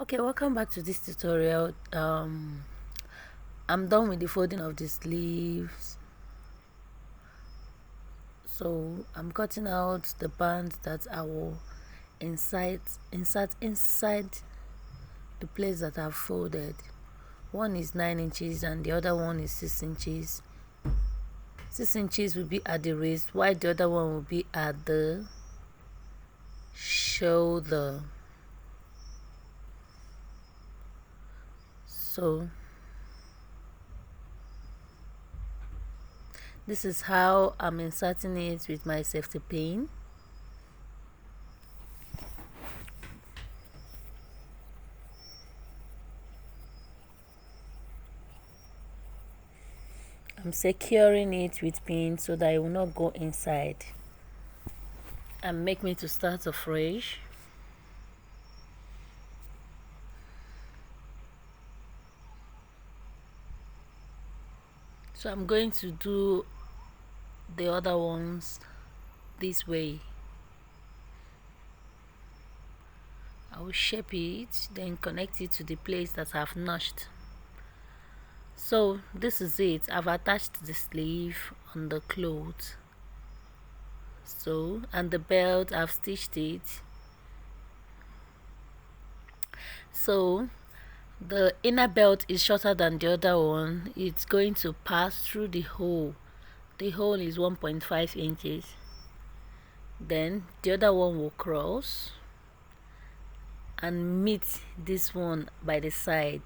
Okay, welcome back to this tutorial. I'm done with the folding of the sleeves, so I'm cutting out the bands that I will insert inside the place that I've folded. One is 9 inches and the other one is 6 inches. 6 inches will be at the wrist, while the other one will be at the shoulder. So this is how I'm inserting it with my safety pin. I'm securing it with pins so that it will not go inside and make me to start afresh. So I'm going to do the other ones this way. I will shape it, then connect it to the place that I've notched. So this is it. I've attached the sleeve on the clothes. So, and the belt, I've stitched it. So the inner belt is shorter than the other one. It's going to pass through the hole. The hole is 1.5 inches. Then the other one will cross and meet this one by the side.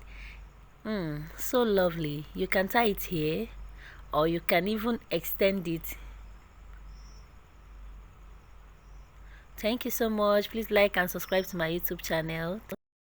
So lovely. You can tie it here, or you can even extend it. Thank you so much. Please like and subscribe to my YouTube channel.